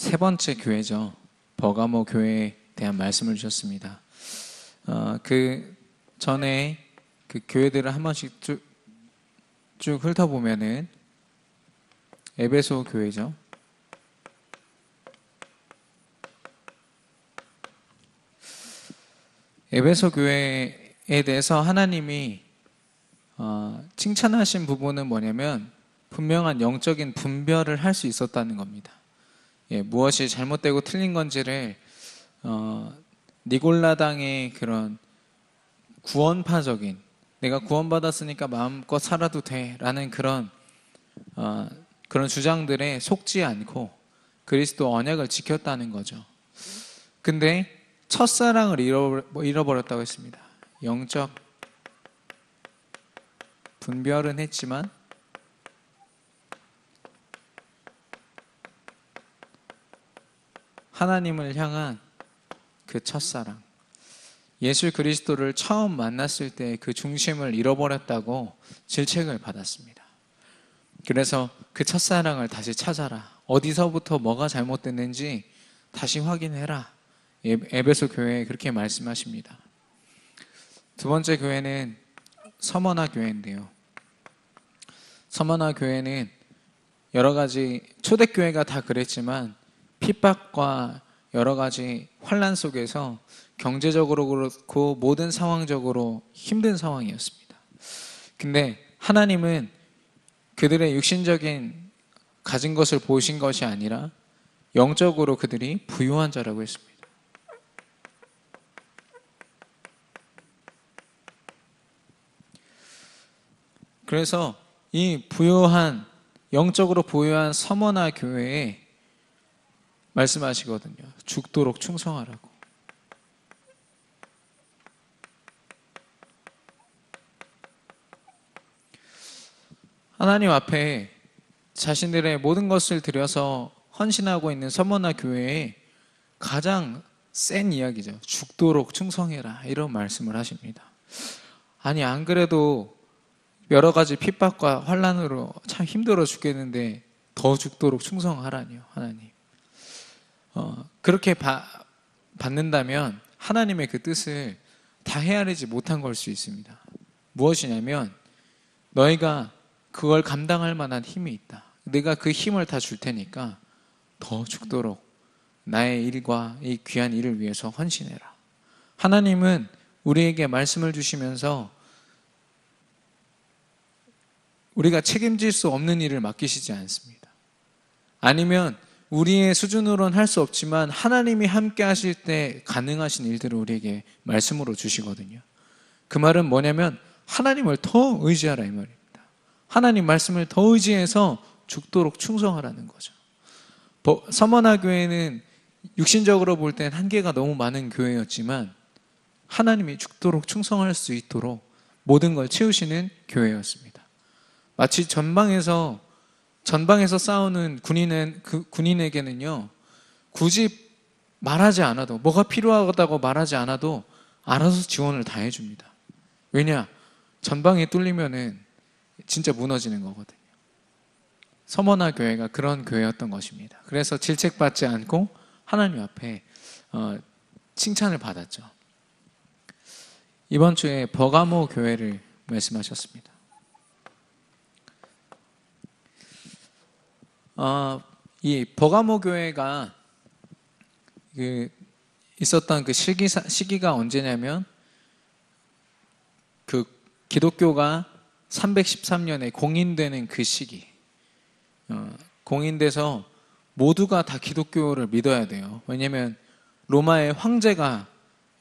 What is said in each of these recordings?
세 번째 교회죠. 버가모 교회에 대한 말씀을 주셨습니다. 그 전에 그 교회들을 한 번씩 쭉 훑어보면은 에베소 교회죠. 에베소 교회에 대해서 하나님이 칭찬하신 부분은 뭐냐면 분명한 영적인 분별을 할 수 있었다는 겁니다. 무엇이 잘못되고 틀린 건지를 니골라당의 그런 구원파적인, 내가 구원받았으니까 마음껏 살아도 돼 라는 그런 주장들에 속지 않고 그리스도 언약을 지켰다는 거죠. 근데 첫사랑을 잃어버렸다고 했습니다. 영적 분별은 했지만 하나님을 향한 그 첫사랑, 예수 그리스도를 처음 만났을 때 그 중심을 잃어버렸다고 질책을 받았습니다. 그래서 그 첫사랑을 다시 찾아라. 어디서부터 뭐가 잘못됐는지 다시 확인해라. 에베소 교회에 그렇게 말씀하십니다. 두 번째 교회는 서머나 교회인데요. 서머나 교회는 여러 가지, 초대교회가 다 그랬지만 핍박과 여러 가지 환난 속에서 경제적으로 그렇고 모든 상황적으로 힘든 상황이었습니다. 근데 하나님은 그들의 육신적인 가진 것을 보신 것이 아니라 영적으로 그들이 부유한 자라고 했습니다. 그래서 이 부유한, 영적으로 부유한 서머나 교회에 말씀하시거든요. 죽도록 충성하라고. 하나님 앞에 자신들의 모든 것을 들여서 헌신하고 있는 서머나 교회에 가장 센 이야기죠. 죽도록 충성해라. 이런 말씀을 하십니다. 아니, 안 그래도 여러 가지 핍박과 환난으로 참 힘들어 죽겠는데 더 죽도록 충성하라니요, 하나님. 그렇게 받는다면 하나님의 그 뜻을 다 헤아리지 못한 걸 수 있습니다. 무엇이냐면 너희가 그걸 감당할 만한 힘이 있다. 내가 그 힘을 다 줄 테니까 더 죽도록 나의 일과 이 귀한 일을 위해서 헌신해라. 하나님은 우리에게 말씀을 주시면서 우리가 책임질 수 없는 일을 맡기시지 않습니다. 아니면 우리의 수준으로는 할 수 없지만 하나님이 함께 하실 때 가능하신 일들을 우리에게 말씀으로 주시거든요. 그 말은 뭐냐면 하나님을 더 의지하라 이 말입니다. 하나님 말씀을 더 의지해서 죽도록 충성하라는 거죠. 서머나 교회는 육신적으로 볼 땐 한계가 너무 많은 교회였지만 하나님이 죽도록 충성할 수 있도록 모든 걸 채우시는 교회였습니다. 마치 전방에서 싸우는 군인에게는요, 굳이 말하지 않아도, 뭐가 필요하다고 말하지 않아도 알아서 지원을 다 해줍니다. 왜냐? 전방에 뚫리면은 진짜 무너지는 거거든요. 서머나 교회가 그런 교회였던 것입니다. 그래서 질책받지 않고 하나님 앞에 칭찬을 받았죠. 이번 주에 버가모 교회를 말씀하셨습니다. 이 버가모 교회가 있었던 그 시기가 언제냐면 그 기독교가 313년에 공인되는 그 시기, 공인돼서 모두가 다 기독교를 믿어야 돼요. 왜냐하면 로마의 황제가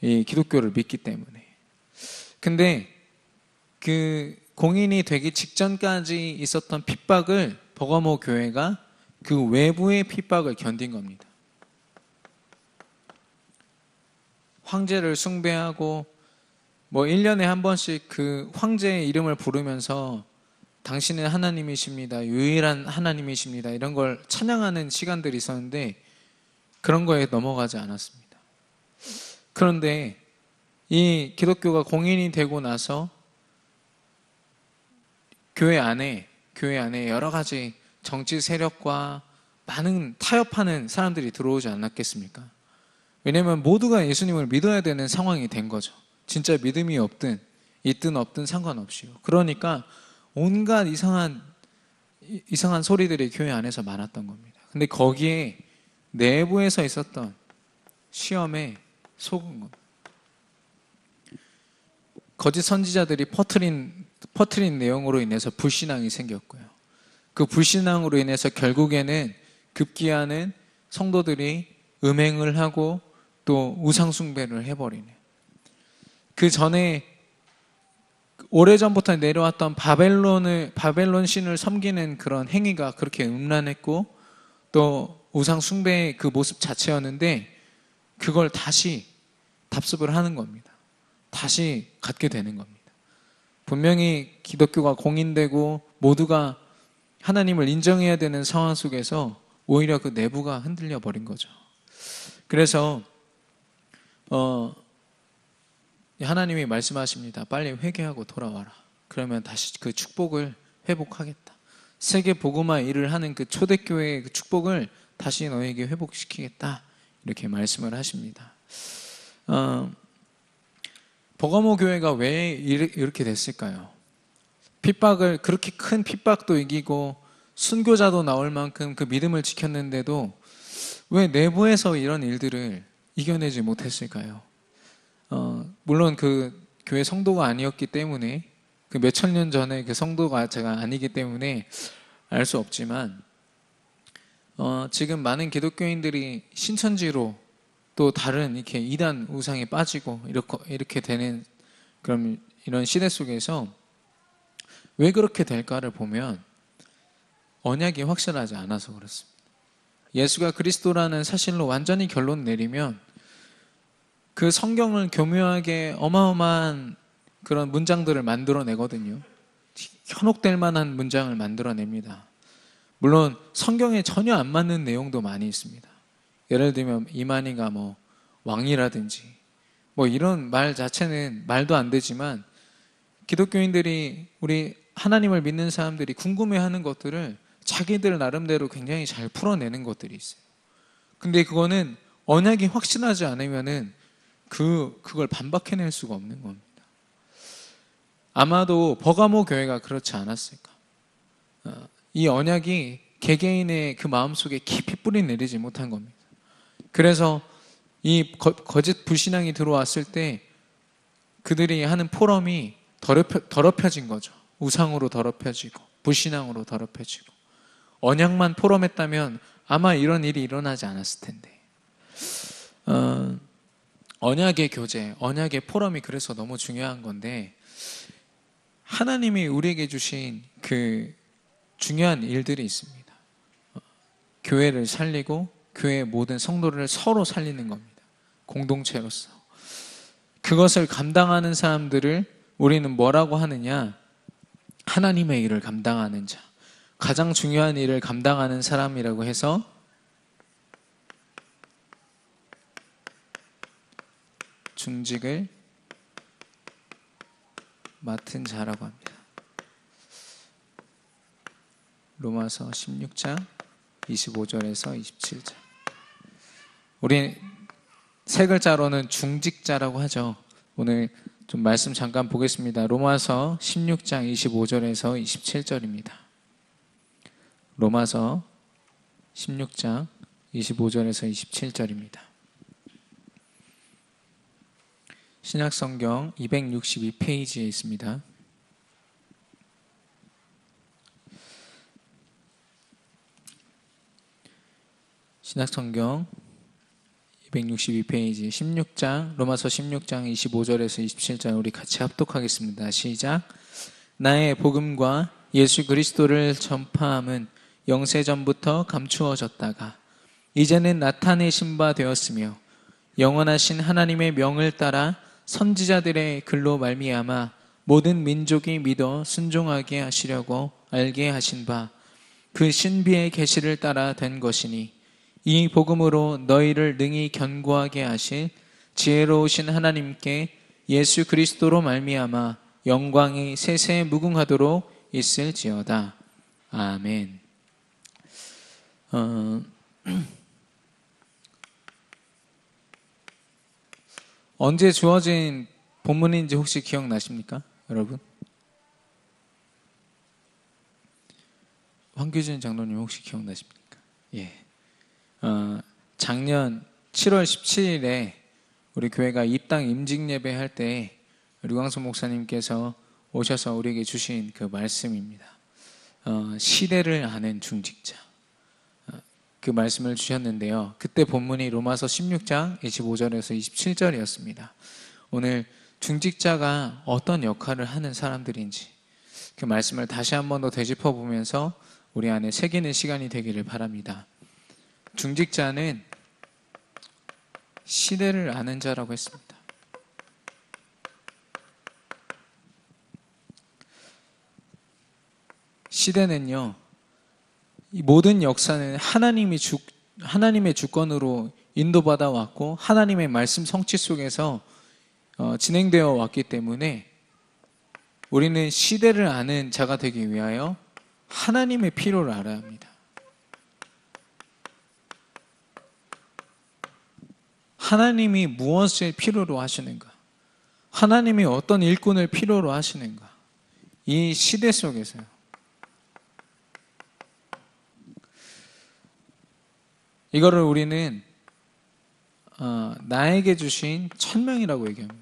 이 기독교를 믿기 때문에. 근데 그 공인이 되기 직전까지 있었던 핍박을 버가모 교회가 그 외부의 핍박을 견딘 겁니다. 황제를 숭배하고 1년에 한 번씩 그 황제의 이름을 부르면서 당신은 하나님이십니다. 유일한 하나님이십니다. 이런 걸 찬양하는 시간들이 있었는데 그런 거에 넘어가지 않았습니다. 그런데 이 기독교가 공인이 되고 나서 교회 안에 여러 가지 정치 세력과 많은 타협하는 사람들이 들어오지 않았겠습니까? 왜냐하면 모두가 예수님을 믿어야 되는 상황이 된 거죠. 진짜 믿음이 없든 있든 없든 상관없이요. 그러니까 온갖 이상한 소리들이 교회 안에서 많았던 겁니다. 근데 거기에 내부에서 있었던 시험에 속은 겁니다. 거짓 선지자들이 퍼트린 내용으로 인해서 불신앙이 생겼고요. 그 불신앙으로 인해서 결국에는 급기야는 성도들이 음행을 하고 또 우상숭배를 해버리네. 그 전에 오래전부터 내려왔던 바벨론 신을 섬기는 그런 행위가 그렇게 음란했고 또 우상숭배의 그 모습 자체였는데 그걸 다시 답습을 하는 겁니다. 다시 갖게 되는 겁니다. 분명히 기독교가 공인되고 모두가 하나님을 인정해야 되는 상황 속에서 오히려 그 내부가 흔들려 버린 거죠. 그래서 하나님이 말씀하십니다. 빨리 회개하고 돌아와라. 그러면 다시 그 축복을 회복하겠다. 세계 복음화 일을 하는 그 초대교회의 그 축복을 다시 너에게 회복시키겠다. 이렇게 말씀을 하십니다. 버가모 교회가 왜 이렇게 됐을까요? 핍박을, 그렇게 큰 핍박도 이기고 순교자도 나올 만큼 그 믿음을 지켰는데도 왜 내부에서 이런 일들을 이겨내지 못했을까요? 물론 그 교회 성도가 아니었기 때문에, 그 몇천 년 전에 그 성도가 제가 아니기 때문에 알 수 없지만, 지금 많은 기독교인들이 신천지로 또 다른 이렇게 이단 우상에 빠지고 이렇게 되는 그런 이런 시대 속에서 왜 그렇게 될까를 보면 언약이 확실하지 않아서 그렇습니다. 예수가 그리스도라는 사실로 완전히 결론 내리면 그 성경을 교묘하게 어마어마한 그런 문장들을 만들어내거든요. 현혹될 만한 문장을 만들어냅니다. 물론 성경에 전혀 안 맞는 내용도 많이 있습니다. 예를 들면 이만희가 뭐 왕이라든지 뭐 이런 말 자체는 말도 안 되지만 기독교인들이, 우리 하나님을 믿는 사람들이 궁금해하는 것들을 자기들 나름대로 굉장히 잘 풀어내는 것들이 있어요. 근데 그거는 언약이 확신하지 않으면은 그걸 반박해낼 수가 없는 겁니다. 아마도 버가모 교회가 그렇지 않았을까. 이 언약이 개개인의 그 마음속에 깊이 뿌리 내리지 못한 겁니다. 그래서 이 거짓 불신앙이 들어왔을 때 그들이 하는 포럼이 더럽혀진 거죠. 우상으로 더럽혀지고 불신앙으로 더럽혀지고. 언약만 포럼했다면 아마 이런 일이 일어나지 않았을 텐데. 언약의 교제, 언약의 포럼이 그래서 너무 중요한 건데, 하나님이 우리에게 주신 그 중요한 일들이 있습니다. 교회를 살리고 교회의 모든 성도를 서로 살리는 겁니다. 공동체로서. 그것을 감당하는 사람들을 우리는 뭐라고 하느냐? 하나님의 일을 감당하는 자. 가장 중요한 일을 감당하는 사람이라고 해서 중직을 맡은 자라고 합니다. 로마서 16장 25절에서 27절. 우리 세 글자로는 중직자라고 하죠. 오늘 좀 말씀 잠깐 보겠습니다. 로마서 16장 25절에서 27절입니다. 로마서 16장 25절에서 27절입니다. 신약성경 262페이지에 있습니다. 신약성경 262페이지 16장, 로마서 16장 25절에서 27절 우리 같이 합독하겠습니다. 시작. 나의 복음과 예수 그리스도를 전파함은 영세전부터 감추어졌다가 이제는 나타내신 바 되었으며 영원하신 하나님의 명을 따라 선지자들의 글로 말미암아 모든 민족이 믿어 순종하게 하시려고 알게 하신 바 그 신비의 계시를 따라 된 것이니 이 복음으로 너희를 능히 견고하게 하실 지혜로우신 하나님께 예수 그리스도로 말미암아 영광이 세세 무궁하도록 있을지어다. 아멘. 어, 언제 주어진 본문인지 혹시 기억나십니까? 여러분? 황규진 장로님 혹시 기억나십니까? 예. 작년 7월 17일에 우리 교회가 입당 임직 예배 할 때 류광수 목사님께서 오셔서 우리에게 주신 그 말씀입니다. 시대를 아는 중직자. 그 말씀을 주셨는데요. 그때 본문이 로마서 16장 25절에서 27절이었습니다. 오늘 중직자가 어떤 역할을 하는 사람들인지 그 말씀을 다시 한 번 더 되짚어 보면서 우리 안에 새기는 시간이 되기를 바랍니다. 중직자는 시대를 아는 자라고 했습니다. 시대는요, 이 모든 역사는 하나님의 주권으로 인도받아 왔고 하나님의 말씀 성취 속에서 진행되어 왔기 때문에 우리는 시대를 아는 자가 되기 위하여 하나님의 필요를 알아야 합니다. 하나님이 무엇을 필요로 하시는가? 하나님이 어떤 일꾼을 필요로 하시는가? 이 시대 속에서요. 이거를 우리는 나에게 주신 천명이라고 얘기합니다.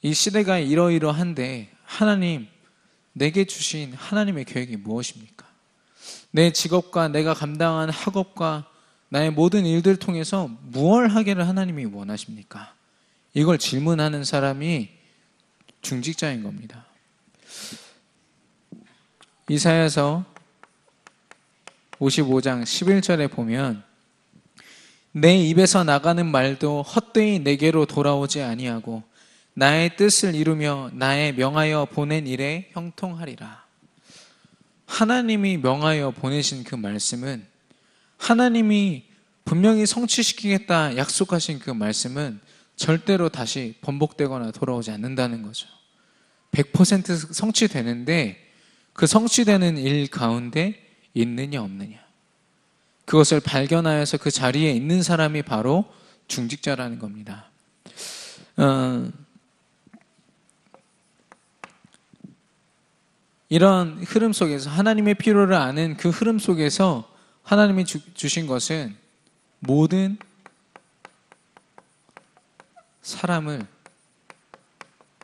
이 시대가 이러이러한데 하나님, 내게 주신 하나님의 계획이 무엇입니까? 내 직업과 내가 감당한 학업과 나의 모든 일들 통해서 무엇을 하기를 하나님이 원하십니까? 이걸 질문하는 사람이 중직자인 겁니다. 이사야서 55장 11절에 보면 내 입에서 나가는 말도 헛되이 내게로 돌아오지 아니하고 나의 뜻을 이루며 나의 명하여 보낸 일에 형통하리라. 하나님이 명하여 보내신 그 말씀은, 하나님이 분명히 성취시키겠다 약속하신 그 말씀은 절대로 다시 번복되거나 돌아오지 않는다는 거죠. 100% 성취되는데 그 성취되는 일 가운데 있느냐 없느냐, 그것을 발견하여서 그 자리에 있는 사람이 바로 중직자라는 겁니다. 이런 흐름 속에서, 하나님의 필요를 아는 그 흐름 속에서 하나님이 주신 것은 모든 사람을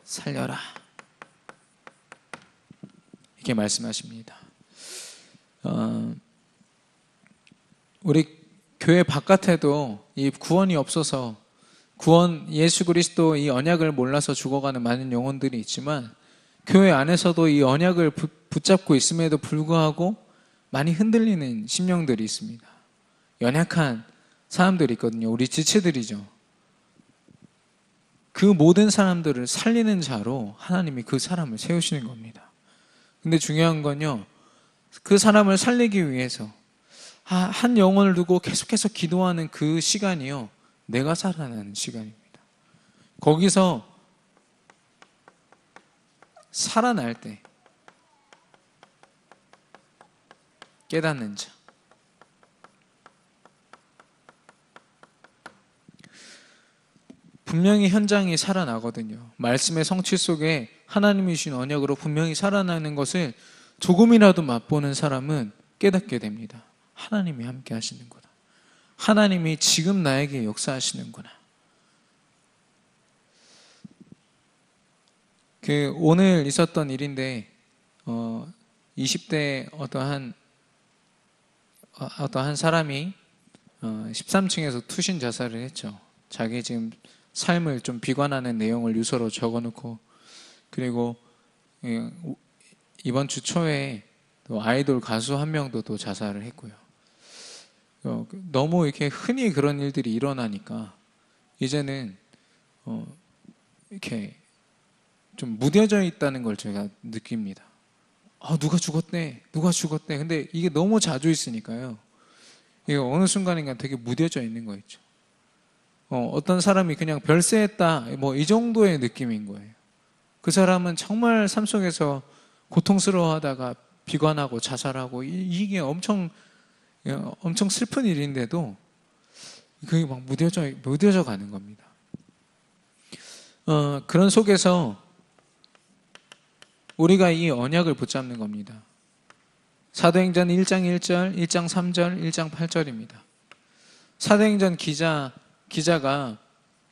살려라, 이렇게 말씀하십니다. 우리 교회 바깥에도 이 구원이 없어서, 예수 그리스도 이 언약을 몰라서 죽어가는 많은 영혼들이 있지만, 교회 안에서도 이 언약을 붙잡고 있음에도 불구하고 많이 흔들리는 심령들이 있습니다. 연약한 사람들이 있거든요. 우리 지체들이죠. 그 모든 사람들을 살리는 자로 하나님이 그 사람을 세우시는 겁니다. 근데 중요한 건요, 그 사람을 살리기 위해서 한 영혼을 두고 계속해서 기도하는 그 시간이요, 내가 살아나는 시간입니다. 거기서 살아날 때 깨닫는 자, 분명히 현장이 살아나거든요. 말씀의 성취 속에 하나님이 주신 언약으로 분명히 살아나는 것을 조금이라도 맛보는 사람은 깨닫게 됩니다. 하나님이 함께 하시는구나, 하나님이 지금 나에게 역사하시는구나. 오늘 있었던 일인데 20대 어떠한 사람이 13층에서 투신 자살을 했죠. 자기 지금 삶을 좀 비관하는 내용을 유서로 적어놓고, 그리고 이번 주 초에 또 아이돌 가수 한 명도 또 자살을 했고요. 너무 이렇게 흔히 그런 일들이 일어나니까 이제는 이렇게 좀 무뎌져 있다는 걸 제가 느낍니다. 누가 죽었대. 근데 이게 너무 자주 있으니까요, 이게 어느 순간인가 되게 무뎌져 있는 거 있죠. 어떤 사람이 그냥 별세했다, 뭐 이 정도의 느낌인 거예요. 그 사람은 정말 삶 속에서 고통스러워하다가 비관하고 자살하고 이게 엄청 슬픈 일인데도 그게 막 무뎌져 가는 겁니다. 그런 속에서 우리가 이 언약을 붙잡는 겁니다. 사도행전 1장 1절, 1장 3절, 1장 8절입니다. 사도행전 기자가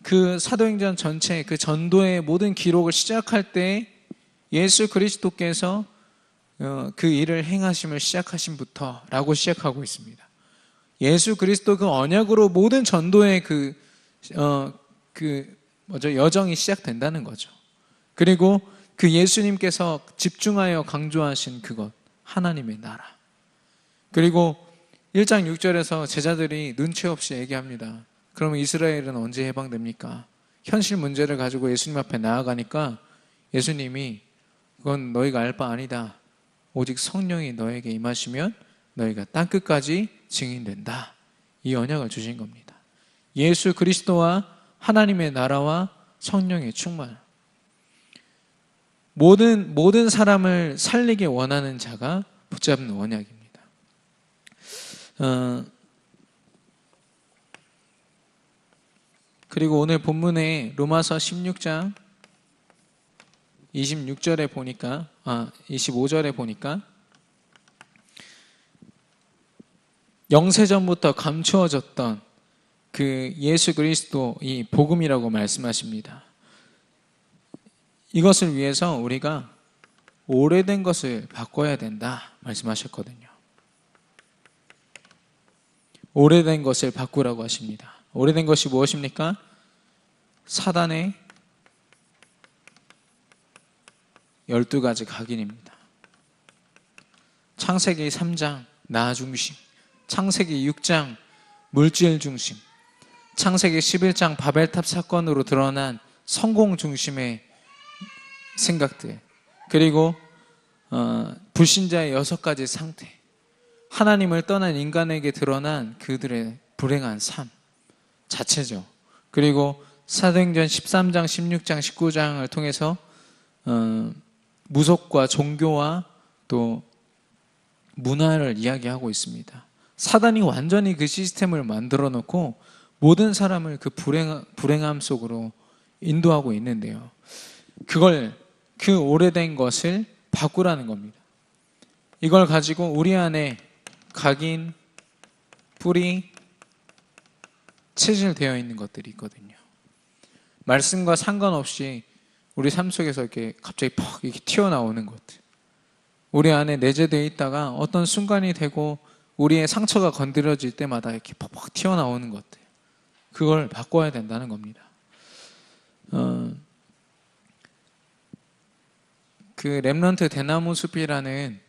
그 사도행전 전체 그 전도의 모든 기록을 시작할 때 예수 그리스도께서 그 일을 행하심을 시작하심부터라고 시작하고 있습니다. 예수 그리스도 그 언약으로 모든 전도의 여정이 시작된다는 거죠. 그리고 그 예수님께서 집중하여 강조하신 그것, 하나님의 나라. 그리고 1장 6절에서 제자들이 눈치 없이 얘기합니다. 그러면 이스라엘은 언제 해방됩니까? 현실 문제를 가지고 예수님 앞에 나아가니까 예수님이 그건 너희가 알 바 아니다. 오직 성령이 너에게 임하시면 너희가 땅끝까지 증인된다. 이 언약을 주신 겁니다. 예수 그리스도와 하나님의 나라와 성령의 충만. 모든 사람을 살리기 원하는 자가 붙잡는 언약입니다. 그리고 오늘 본문에 로마서 16장 25절에 보니까 영세전부터 감추어졌던 그 예수 그리스도 이 복음이라고 말씀하십니다. 이것을 위해서 우리가 오래된 것을 바꿔야 된다 말씀하셨거든요. 오래된 것을 바꾸라고 하십니다. 오래된 것이 무엇입니까? 사단의 12가지 각인입니다. 창세기 3장 나 중심, 창세기 6장 물질 중심, 창세기 11장 바벨탑 사건으로 드러난 성공 중심의 생각들, 그리고 불신자의 6가지 상태, 하나님을 떠난 인간에게 드러난 그들의 불행한 삶 자체죠. 그리고 사도행전 13장, 16장, 19장을 통해서 무속과 종교와 또 문화를 이야기하고 있습니다. 사단이 완전히 그 시스템을 만들어 놓고 모든 사람을 그 불행함 속으로 인도하고 있는데요. 그 오래된 것을 바꾸라는 겁니다. 이걸 가지고 우리 안에 각인, 뿌리, 체질되어 있는 것들이 있거든요. 말씀과 상관없이 우리 삶 속에서 이렇게 갑자기 퍽 이렇게 튀어나오는 것들, 우리 안에 내재되어 있다가 어떤 순간이 되고 우리의 상처가 건드려질 때마다 이렇게 퍽퍽 튀어나오는 것들, 그걸 바꿔야 된다는 겁니다. 그 렘넌트 대나무 숲이라는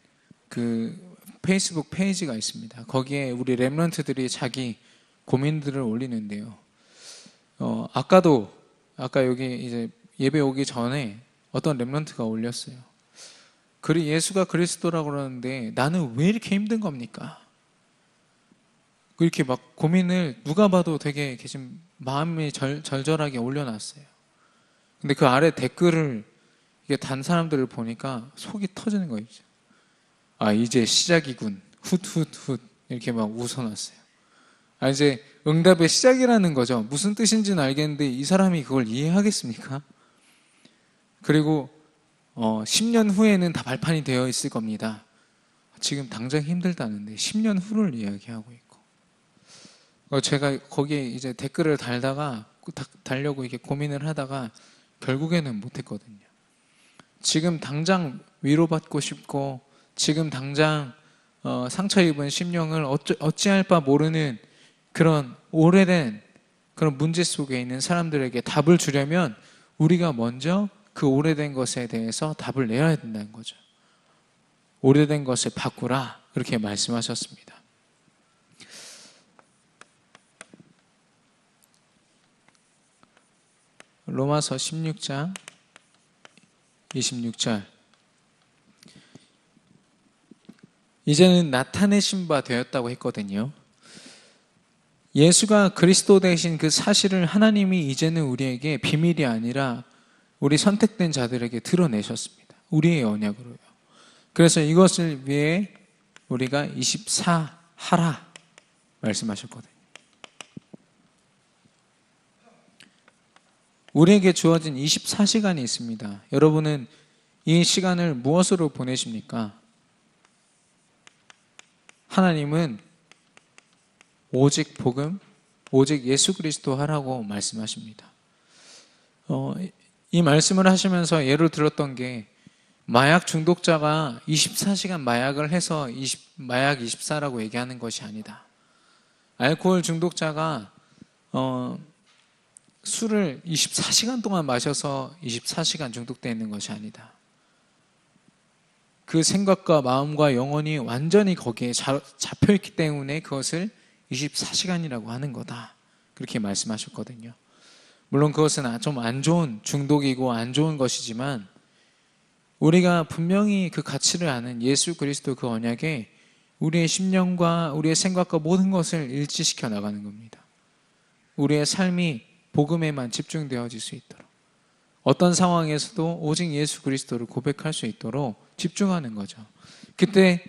그 페이스북 페이지가 있습니다. 거기에 우리 렘넌트들이 자기 고민들을 올리는데요. 아까 여기 이제 예배 오기 전에 어떤 렘넌트가 올렸어요. 예수가 그리스도라고 그러는데 나는 왜 이렇게 힘든 겁니까? 이렇게 막 고민을 누가 봐도 되게 지금 마음이 절절하게 올려놨어요. 근데 그 아래 댓글을 이게 단 사람들을 보니까 속이 터지는 거예요. 아, 이제 시작이군. 훗훗훗 이렇게 막 웃어놨어요. 이제 응답의 시작이라는 거죠. 무슨 뜻인지는 알겠는데 이 사람이 그걸 이해하겠습니까? 그리고 10년 후에는 다 발판이 되어 있을 겁니다. 지금 당장 힘들다는데 10년 후를 이야기하고 있고, 제가 거기에 이제 댓글을 달려고 이렇게 고민을 하다가 결국에는 못했거든요. 지금 당장 위로받고 싶고 지금 당장 상처 입은 심령을 어찌할 바 모르는 그런 오래된 그런 문제 속에 있는 사람들에게 답을 주려면 우리가 먼저 그 오래된 것에 대해서 답을 내야 된다는 거죠. 오래된 것을 바꾸라, 그렇게 말씀하셨습니다. 로마서 16장 26절, 이제는 나타내신 바 되었다고 했거든요. 예수가 그리스도 되신 그 사실을 하나님이 이제는 우리에게 비밀이 아니라 우리 선택된 자들에게 드러내셨습니다. 우리의 언약으로요. 그래서 이것을 위해 우리가 24 하라 말씀하셨거든요. 우리에게 주어진 24시간이 있습니다. 여러분은 이 시간을 무엇으로 보내십니까? 하나님은 오직 복음, 오직 예수 그리스도 하라고 말씀하십니다. 이 말씀을 하시면서 예로 들었던 게 마약 중독자가 24시간 마약을 해서 마약 24라고 얘기하는 것이 아니다. 알코올 중독자가 술을 24시간 동안 마셔서 24시간 중독되어 있는 것이 아니다. 그 생각과 마음과 영혼이 완전히 거기에 잡혀있기 때문에 그것을 24시간이라고 하는 거다. 그렇게 말씀하셨거든요. 물론 그것은 좀 안 좋은 중독이고 안 좋은 것이지만 우리가 분명히 그 가치를 아는 예수 그리스도 그 언약에 우리의 심령과 우리의 생각과 모든 것을 일치시켜 나가는 겁니다. 우리의 삶이 복음에만 집중되어질 수 있도록, 어떤 상황에서도 오직 예수 그리스도를 고백할 수 있도록 집중하는 거죠. 그때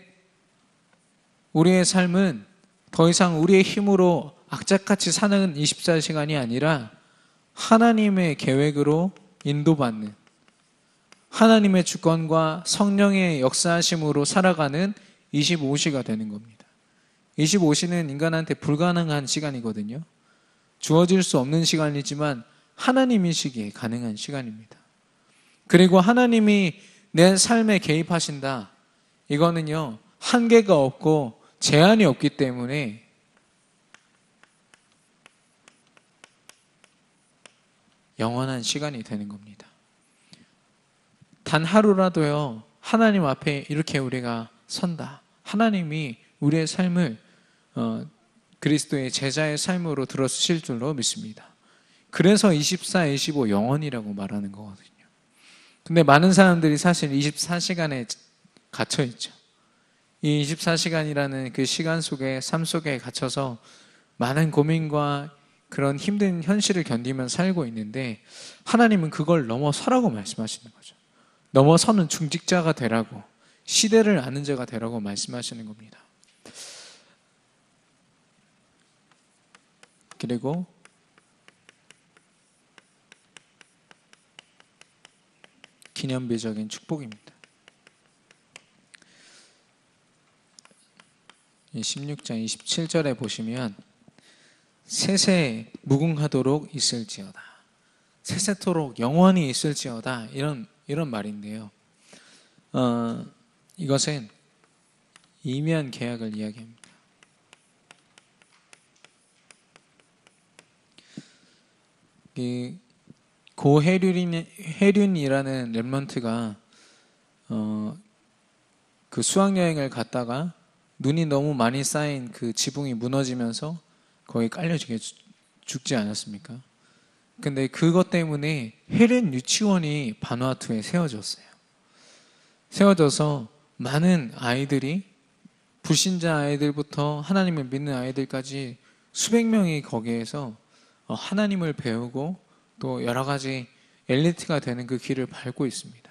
우리의 삶은 더 이상 우리의 힘으로 악착같이 사는 24시간이 아니라 하나님의 계획으로 인도받는, 하나님의 주권과 성령의 역사하심으로 살아가는 25시가 되는 겁니다. 25시는 인간한테 불가능한 시간이거든요. 주어질 수 없는 시간이지만 하나님이시기에 가능한 시간입니다. 그리고 하나님이 내 삶에 개입하신다. 이거는요, 한계가 없고 제한이 없기 때문에 영원한 시간이 되는 겁니다. 단 하루라도요, 하나님 앞에 이렇게 우리가 선다. 하나님이 우리의 삶을 그리스도의 제자의 삶으로 들어주실 줄로 믿습니다. 그래서 24, 25 영원이라고 말하는 거거든요. 근데 많은 사람들이 사실 24시간에 갇혀 있죠. 이 24시간이라는 그 시간 속에, 삶 속에 갇혀서 많은 고민과 그런 힘든 현실을 견디며 살고 있는데 하나님은 그걸 넘어서라고 말씀하시는 거죠. 넘어서는 중직자가 되라고, 시대를 아는 자가 되라고 말씀하시는 겁니다. 그리고 기념비적인 축복입니다. 16장 27절에 보시면 세세 무궁하도록 있을지어다, 세세토록 영원히 있을지어다, 이런 말인데요. 이것은 이면 계약을 이야기합니다. 고해륜이라는 렘넌트가 그 수학여행을 갔다가 눈이 너무 많이 쌓인 그 지붕이 무너지면서 거기 깔려지게 죽지 않았습니까? 근데 그것 때문에 해륜 유치원이 바누아투에 세워졌어요. 세워져서 많은 아이들이, 불신자 아이들부터 하나님을 믿는 아이들까지 수백 명이 거기에서 하나님을 배우고 또 여러 가지 엘리트가 되는 그 길을 밟고 있습니다.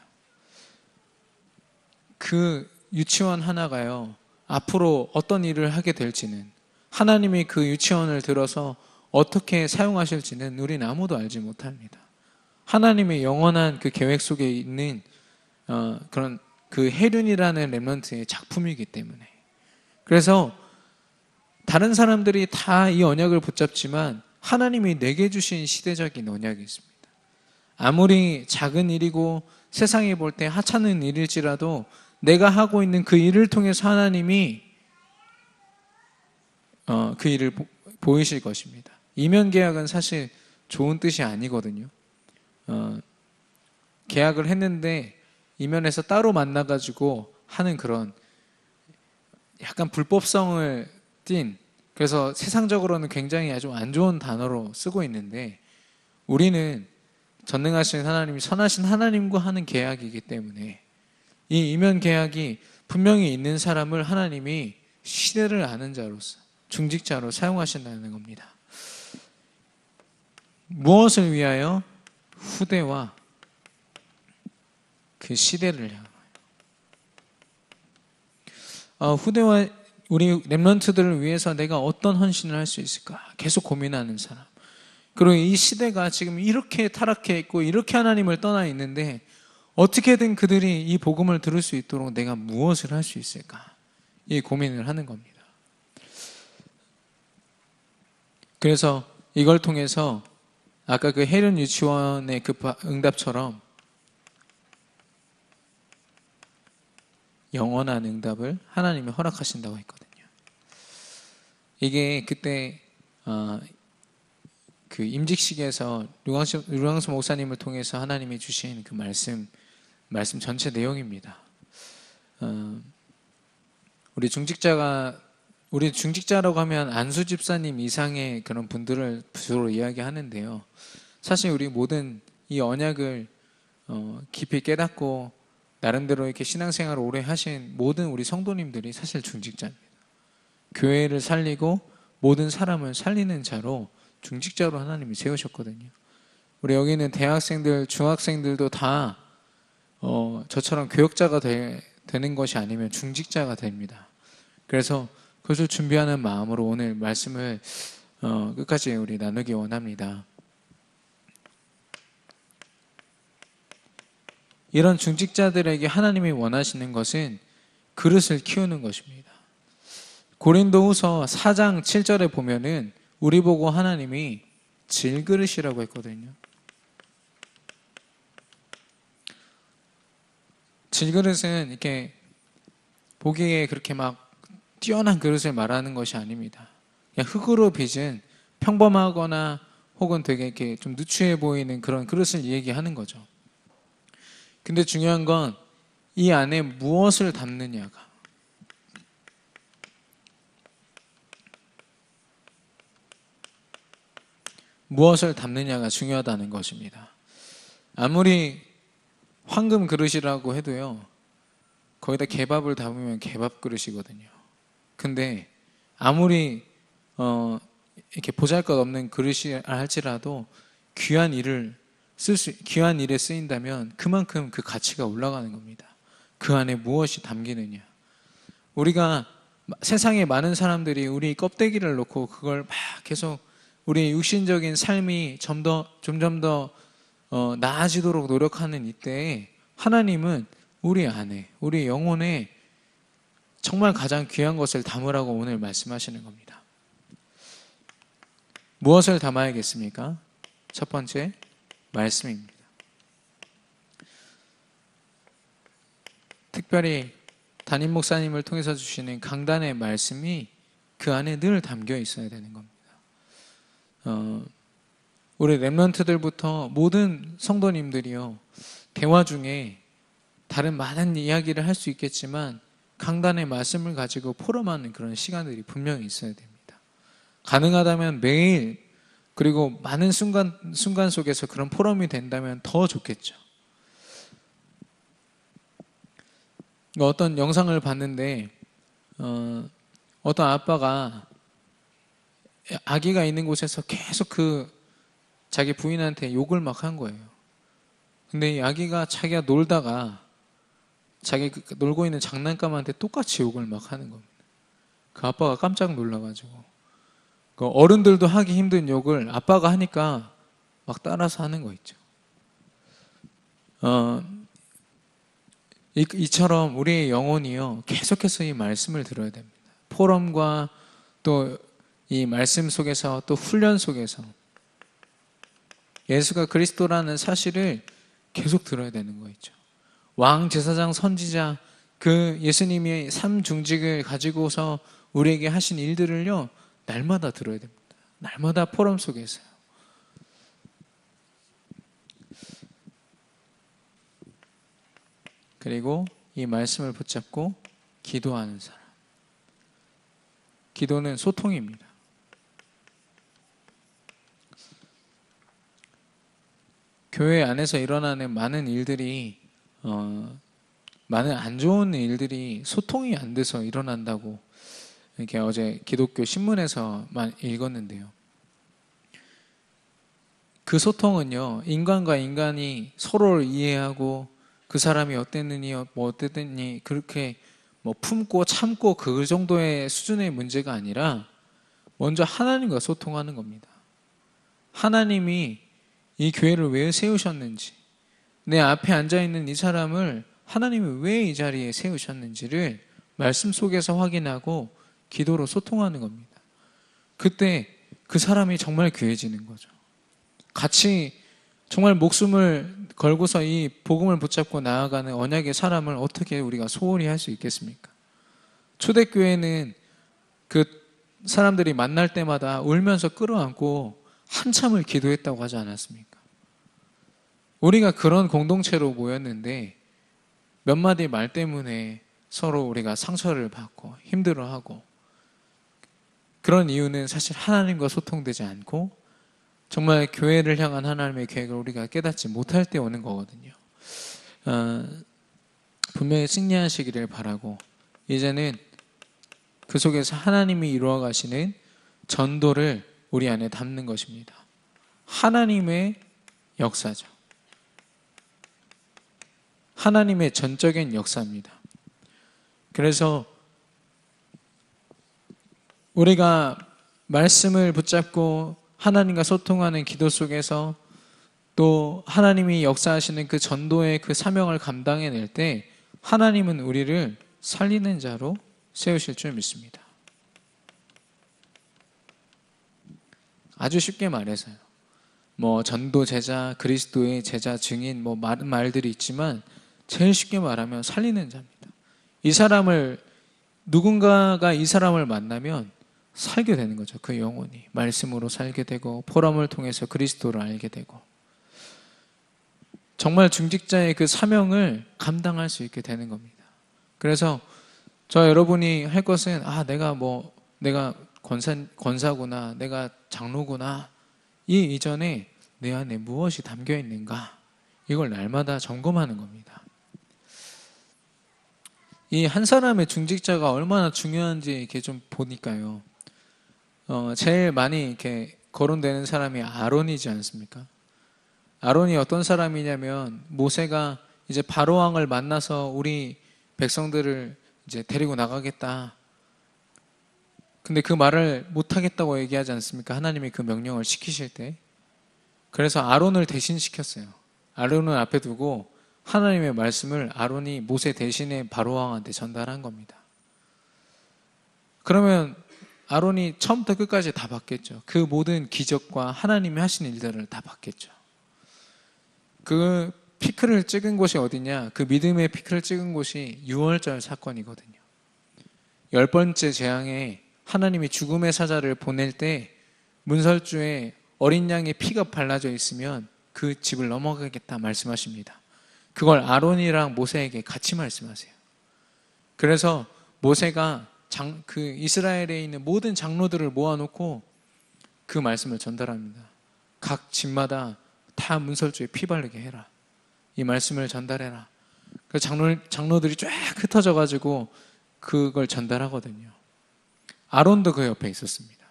그 유치원 하나가요, 앞으로 어떤 일을 하게 될지는, 하나님이 그 유치원을 들어서 어떻게 사용하실지는 우리는 아무도 알지 못합니다. 하나님의 영원한 그 계획 속에 있는 그런 그 해륜이라는 렘넌트의 작품이기 때문에. 그래서 다른 사람들이 다 이 언약을 붙잡지만 하나님이 내게 주신 시대적인 언약이 있습니다. 아무리 작은 일이고 세상이 볼 때 하찮은 일일지라도 내가 하고 있는 그 일을 통해서 하나님이 그 일을 보이실 것입니다. 이면 계약은 사실 좋은 뜻이 아니거든요. 계약을 했는데 이면에서 따로 만나가지고 하는 그런 약간 불법성을 띤, 그래서 세상적으로는 굉장히 아주 안 좋은 단어로 쓰고 있는데, 우리는 전능하신 하나님이 선하신 하나님과 하는 계약이기 때문에 이 이면 계약이 분명히 있는 사람을 하나님이 시대를 아는 자로서 중직자로 사용하신다는 겁니다. 무엇을 위하여? 후대와 그 시대를 향하여. 후대와 우리 렘넌트들을 위해서 내가 어떤 헌신을 할 수 있을까 계속 고민하는 사람. 그리고 이 시대가 지금 이렇게 타락해 있고 이렇게 하나님을 떠나 있는데 어떻게든 그들이 이 복음을 들을 수 있도록 내가 무엇을 할 수 있을까, 이 고민을 하는 겁니다. 그래서 이걸 통해서 아까 그 혜륜 유치원의 그 응답처럼 영원한 응답을 하나님이 허락하신다고 했거든요. 이게 그때 그 임직식에서 류광수 목사님을 통해서 하나님이 주신 그 말씀 전체 내용입니다. 우리 중직자라고 하면 안수 집사님 이상의 그런 분들을 주로 이야기하는데요. 사실 우리 모든 이 언약을 깊이 깨닫고 나름대로 이렇게 신앙생활을 오래 하신 모든 우리 성도님들이 사실 중직자입니다. 교회를 살리고 모든 사람을 살리는 자로 중직자로 하나님이 세우셨거든요. 우리 여기 있는 대학생들, 중학생들도 다 저처럼 교역자가 되는 것이 아니면 중직자가 됩니다. 그래서 그것을 준비하는 마음으로 오늘 말씀을 끝까지 우리 나누기 원합니다. 이런 중직자들에게 하나님이 원하시는 것은 그릇을 키우는 것입니다. 고린도후서 4장 7절에 보면은 우리 보고 하나님이 질그릇이라고 했거든요. 질그릇은 이렇게 보기에 그렇게 막 뛰어난 그릇을 말하는 것이 아닙니다. 그냥 흙으로 빚은 평범하거나 혹은 되게 이렇게 좀 누추해 보이는 그런 그릇을 얘기하는 거죠. 근데 중요한 건 이 안에 무엇을 담느냐가, 무엇을 담느냐가 중요하다는 것입니다. 아무리 황금 그릇이라고 해도요, 거기다 개밥을 담으면 개밥 그릇이거든요. 근데 아무리 이렇게 보잘것없는 그릇이 할지라도 귀한 일에 쓰인다면 그만큼 그 가치가 올라가는 겁니다. 그 안에 무엇이 담기느냐. 우리가 세상에 많은 사람들이 우리 껍데기를 놓고 그걸 막 계속 우리 육신적인 삶이 점점 더 나아지도록 노력하는 이때에 하나님은 우리 안에, 우리 영혼에 정말 가장 귀한 것을 담으라고 오늘 말씀하시는 겁니다. 무엇을 담아야겠습니까? 첫 번째, 말씀입니다. 특별히 담임 목사님을 통해서 주시는 강단의 말씀이 그 안에 늘 담겨 있어야 되는 겁니다. 우리 렘넌트들부터 모든 성도님들이요, 대화 중에 다른 많은 이야기를 할 수 있겠지만 강단의 말씀을 가지고 포럼하는 그런 시간들이 분명히 있어야 됩니다. 가능하다면 매일, 그리고 많은 순간 속에서 그런 포럼이 된다면 더 좋겠죠. 어떤 영상을 봤는데 어떤 아빠가 아기가 있는 곳에서 계속 자기 부인한테 욕을 막 한 거예요. 근데 이 아기가 자기가 놀다가 자기 놀고 있는 장난감한테 똑같이 욕을 막 하는 겁니다. 그 아빠가 깜짝 놀라가지고, 어른들도 하기 힘든 욕을 아빠가 하니까 막 따라서 하는 거 있죠. 이처럼 우리의 영혼이요, 계속해서 이 말씀을 들어야 됩니다. 포럼과 또 이 말씀 속에서, 또 훈련 속에서 예수가 그리스도라는 사실을 계속 들어야 되는 거 있죠. 왕, 제사장, 선지자, 그 예수님의 삼중직을 가지고서 우리에게 하신 일들을요, 날마다 들어야 됩니다. 날마다 포럼 속에서요. 그리고 이 말씀을 붙잡고 기도하는 사람. 기도는 소통입니다. 교회 안에서 일어나는 많은 일들이, 많은 안 좋은 일들이 소통이 안 돼서 일어난다고 이렇게 어제 기독교 신문에서만 읽었는데요. 그 소통은요, 인간과 인간이 서로를 이해하고 그 사람이 어땠느니, 뭐 어땠느니, 그렇게 뭐 품고 참고 그 정도의 수준의 문제가 아니라 먼저 하나님과 소통하는 겁니다. 하나님이 이 교회를 왜 세우셨는지, 내 앞에 앉아있는 이 사람을 하나님이 왜 이 자리에 세우셨는지를 말씀 속에서 확인하고 기도로 소통하는 겁니다. 그때 그 사람이 정말 귀해지는 거죠. 같이 정말 목숨을 걸고서 이 복음을 붙잡고 나아가는 언약의 사람을 어떻게 우리가 소홀히 할 수 있겠습니까? 초대교회는 그 사람들이 만날 때마다 울면서 끌어안고 한참을 기도했다고 하지 않았습니까? 우리가 그런 공동체로 모였는데 몇 마디 말 때문에 서로 우리가 상처를 받고 힘들어하고, 그런 이유는 사실 하나님과 소통되지 않고 정말 교회를 향한 하나님의 계획을 우리가 깨닫지 못할 때 오는 거거든요. 분명히 승리하시기를 바라고, 이제는 그 속에서 하나님이 이루어 가시는 전도를 우리 안에 담는 것입니다. 하나님의 역사죠. 하나님의 전적인 역사입니다. 그래서 우리가 말씀을 붙잡고 하나님과 소통하는 기도 속에서 또 하나님이 역사하시는 그 전도의 그 사명을 감당해낼 때 하나님은 우리를 살리는 자로 세우실 줄 믿습니다. 아주 쉽게 말해서요. 뭐 전도 제자, 그리스도의 제자, 증인, 뭐 많은 말들이 있지만 제일 쉽게 말하면 살리는 자입니다. 이 사람을, 누군가가 이 사람을 만나면 살게 되는 거죠. 그 영혼이 말씀으로 살게 되고 포럼을 통해서 그리스도를 알게 되고 정말 중직자의 그 사명을 감당할 수 있게 되는 겁니다. 그래서 저 여러분이 할 것은 내가 권사구나, 내가 장로구나, 이 이전에 내 안에 무엇이 담겨 있는가, 이걸 날마다 점검하는 겁니다. 이 한 사람의 중직자가 얼마나 중요한지 이렇게 좀 보니까요. 제일 많이 이렇게 거론되는 사람이 아론이지 않습니까? 아론이 어떤 사람이냐면, 모세가 이제 바로 왕을 만나서 우리 백성들을 이제 데리고 나가겠다. 근데 그 말을 못 하겠다고 얘기하지 않습니까? 하나님이 그 명령을 시키실 때. 그래서 아론을 대신 시켰어요. 아론을 앞에 두고 하나님의 말씀을 아론이 모세 대신에 바로 왕한테 전달한 겁니다. 그러면 아론이 처음부터 끝까지 다 봤겠죠. 그 모든 기적과 하나님이 하신 일들을 다 봤겠죠. 그 피크를 찍은 곳이 어디냐? 그 믿음의 피크를 찍은 곳이 유월절 사건이거든요. 10번째 재앙에 하나님이 죽음의 사자를 보낼 때 문설주에 어린 양의 피가 발라져 있으면 그 집을 넘어가겠다 말씀하십니다. 그걸 아론이랑 모세에게 같이 말씀하세요. 그래서 모세가 그 이스라엘에 있는 모든 장로들을 모아놓고 그 말씀을 전달합니다. 각 집마다 다 문설주에 피 바르게 해라. 이 말씀을 전달해라. 그 장로들이 쫙 흩어져가지고 그걸 전달하거든요. 아론도 그 옆에 있었습니다.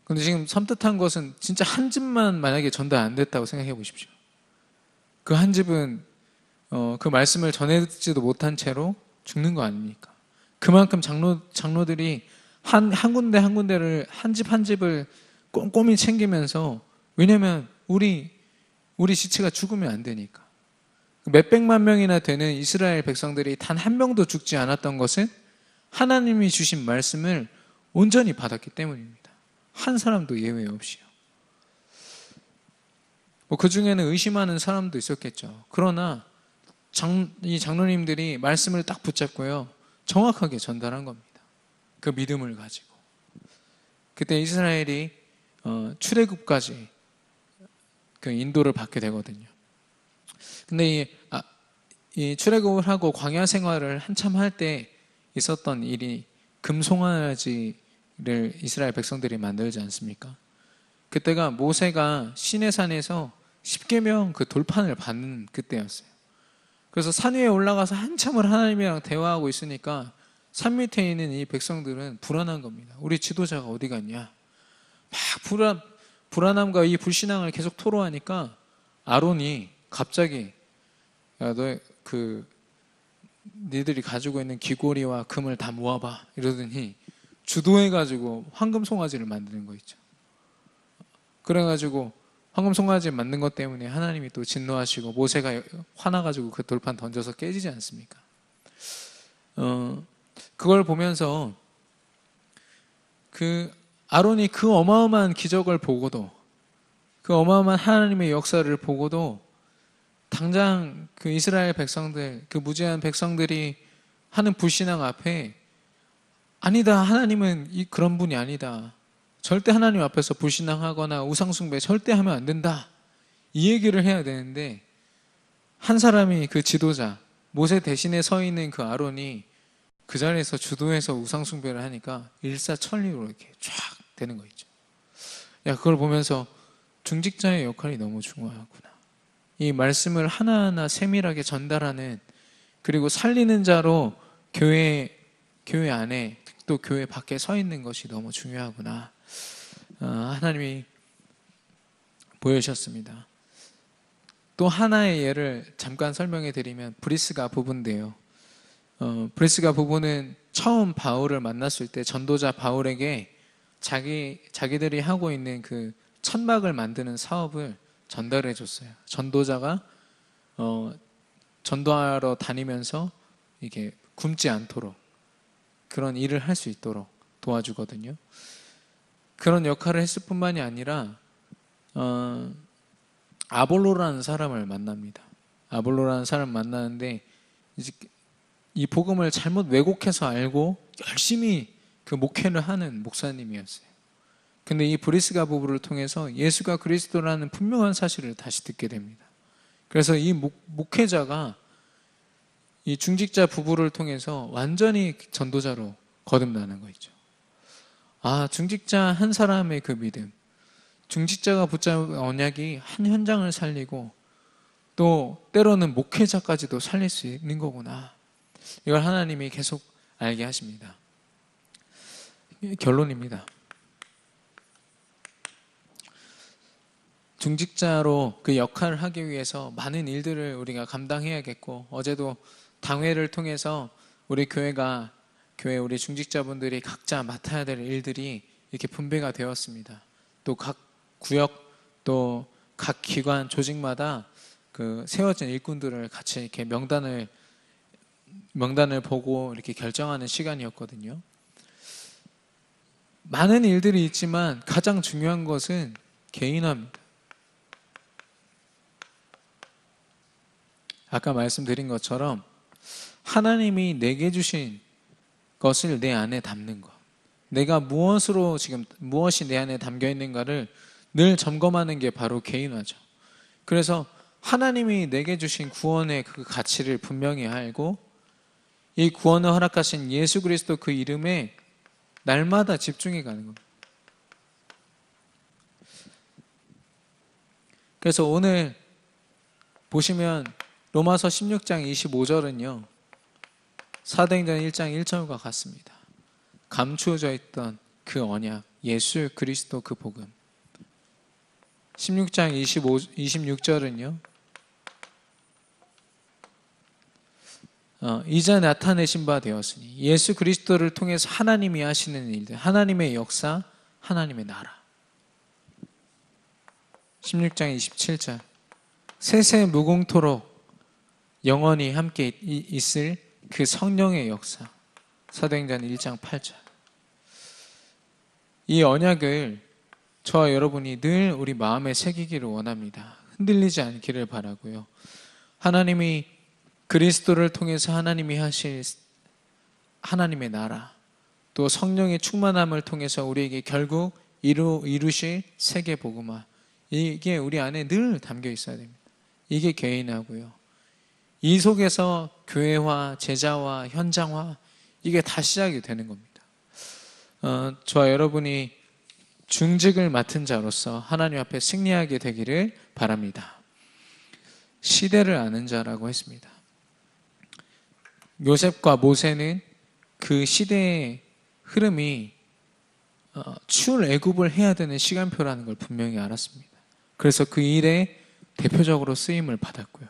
근데 지금 섬뜩한 것은 진짜 한 집만 만약에 전달 안 됐다고 생각해 보십시오. 그 한 집은 그 말씀을 전해듣지도 못한 채로 죽는 거 아닙니까? 그만큼 장로들이 한 군데 한 군데를, 한 집 한 집을 꼼꼼히 챙기면서, 왜냐면 우리 지체가 죽으면 안 되니까. 몇백만 명이나 되는 이스라엘 백성들이 단 한 명도 죽지 않았던 것은 하나님이 주신 말씀을 온전히 받았기 때문입니다. 한 사람도 예외 없이요. 그 중에는 의심하는 사람도 있었겠죠. 그러나 이 장로님들이 말씀을 딱 붙잡고요, 정확하게 전달한 겁니다. 그 믿음을 가지고. 그때 이스라엘이 출애굽까지 그 인도를 받게 되거든요. 근데 이 출애굽을 하고 광야 생활을 한참 할 때 있었던 일이 금송아지를 이스라엘 백성들이 만들지 않습니까? 그때가 모세가 시내산에서 십계명 그 돌판을 받는 그때였어요. 그래서 산 위에 올라가서 한참을 하나님이랑 대화하고 있으니까 산 밑에 있는 이 백성들은 불안한 겁니다. 우리 지도자가 어디 갔냐? 막 불안함과 이 불신앙을 계속 토로하니까 아론이 갑자기, 야, 니들이 가지고 있는 귀고리와 금을 다 모아봐 이러더니 주도해가지고 황금 송아지를 만드는 거 있죠. 그래가지고 황금 송아지 만든 것 때문에 하나님이 또 진노하시고 모세가 화나가지고 그 돌판 던져서 깨지지 않습니까? 그걸 보면서 그 아론이 그 어마어마한 기적을 보고도, 그 어마어마한 하나님의 역사를 보고도 당장 그 이스라엘 백성들, 그 무지한 백성들이 하는 불신앙 앞에 아니다, 하나님은 그런 분이 아니다, 절대 하나님 앞에서 불신앙하거나 우상숭배 절대 하면 안 된다, 이 얘기를 해야 되는데, 한 사람이, 그 지도자 모세 대신에 서 있는 그 아론이 그 자리에서 주도해서 우상숭배를 하니까 일사천리로 이렇게 쫙 되는 거 있죠. 그걸 보면서 중직자의 역할이 너무 중요하구나, 이 말씀을 하나하나 세밀하게 전달하는, 그리고 살리는 자로 교회 안에 또 교회 밖에 서 있는 것이 너무 중요하구나, 하나님이 보여주셨습니다. 또 하나의 예를 잠깐 설명해 드리면 브리스가 부부인데요. 브리스가 부부는 처음 바울을 만났을 때 전도자 바울에게 자기들이 하고 있는 그 천막을 만드는 사업을 전달해 줬어요. 전도자가 전도하러 다니면서 이게 굶지 않도록 그런 일을 할 수 있도록 도와주거든요. 그런 역할을 했을 뿐만이 아니라 아볼로라는 사람을 만납니다. 아볼로라는 사람을 만나는데 이제 이 복음을 잘못 왜곡해서 알고 열심히 그 목회를 하는 목사님이었어요. 근데 이 브리스가 부부를 통해서 예수가 그리스도라는 분명한 사실을 다시 듣게 됩니다. 그래서 이 목회자가 이 중직자 부부를 통해서 완전히 전도자로 거듭나는 거 있죠. 중직자 한 사람의 그 믿음, 중직자가 붙잡은 언약이 한 현장을 살리고 또 때로는 목회자까지도 살릴 수 있는 거구나, 이걸 하나님이 계속 알게 하십니다. 결론입니다. 중직자로 그 역할을 하기 위해서 많은 일들을 우리가 감당해야겠고, 어제도 당회를 통해서 우리 교회 우리 중직자분들이 각자 맡아야 될 일들이 이렇게 분배가 되었습니다. 또 각 구역, 또 각 기관, 조직마다 그 세워진 일꾼들을 같이 이렇게 명단을 보고 이렇게 결정하는 시간이었거든요. 많은 일들이 있지만 가장 중요한 것은 개인화입니다. 아까 말씀드린 것처럼 하나님이 내게 주신 것을 내 안에 담는 것, 내가 무엇이 내 안에 담겨 있는가를 늘 점검하는 게 바로 개인화죠. 그래서 하나님이 내게 주신 구원의 그 가치를 분명히 알고, 이 구원을 허락하신 예수 그리스도 그 이름에 날마다 집중해 가는 겁니다. 그래서 오늘 보시면 로마서 16장 25절은요 사도행전 1장 1절과 같습니다. 감추어져 있던 그 언약, 예수 그리스도 그 복음. 16장 26절은요 이제 나타내신 바 되었으니 예수 그리스도를 통해서 하나님이 하시는 일들, 하나님의 역사, 하나님의 나라. 16장 27절 세세 무궁토록 영원히 함께 있을 그 성령의 역사. 사도행전 1장 8절. 이 언약을 저와 여러분이 늘 우리 마음에 새기기를 원합니다. 흔들리지 않기를 바라고요. 하나님이 그리스도를 통해서 하나님이 하실 하나님의 나라, 또 성령의 충만함을 통해서 우리에게 결국 이루실 세계 복음화, 이게 우리 안에 늘 담겨 있어야 됩니다. 이게 개인화고요. 이 속에서 교회화, 제자화, 현장화, 이게 다 시작이 되는 겁니다. 저와 여러분이 중직을 맡은 자로서 하나님 앞에 승리하게 되기를 바랍니다. 시대를 아는 자라고 했습니다. 요셉과 모세는 그 시대의 흐름이 출애굽을 해야 되는 시간표라는 걸 분명히 알았습니다. 그래서 그 일에 대표적으로 쓰임을 받았고요.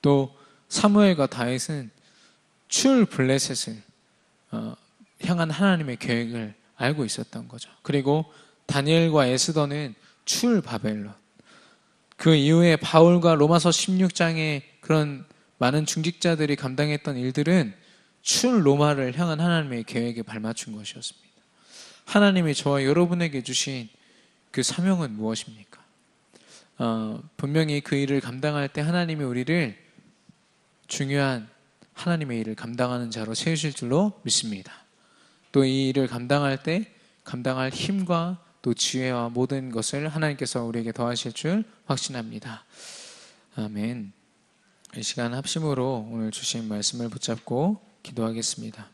또 사무엘과 다윗은 출 블레셋을 향한 하나님의 계획을 알고 있었던 거죠. 그리고 다니엘과 에스더는 출 바벨론. 그 이후에 바울과 로마서 16장의 그런 많은 중직자들이 감당했던 일들은 출 로마를 향한 하나님의 계획에 발맞춘 것이었습니다. 하나님이 저와 여러분에게 주신 그 사명은 무엇입니까? 분명히 그 일을 감당할 때 하나님이 우리를 중요한 하나님의 일을 감당하는 자로 세우실 줄로 믿습니다. 또 이 일을 감당할 때 감당할 힘과 또 지혜와 모든 것을 하나님께서 우리에게 더하실 줄 확신합니다. 아멘. 이 시간 합심으로 오늘 주신 말씀을 붙잡고 기도하겠습니다.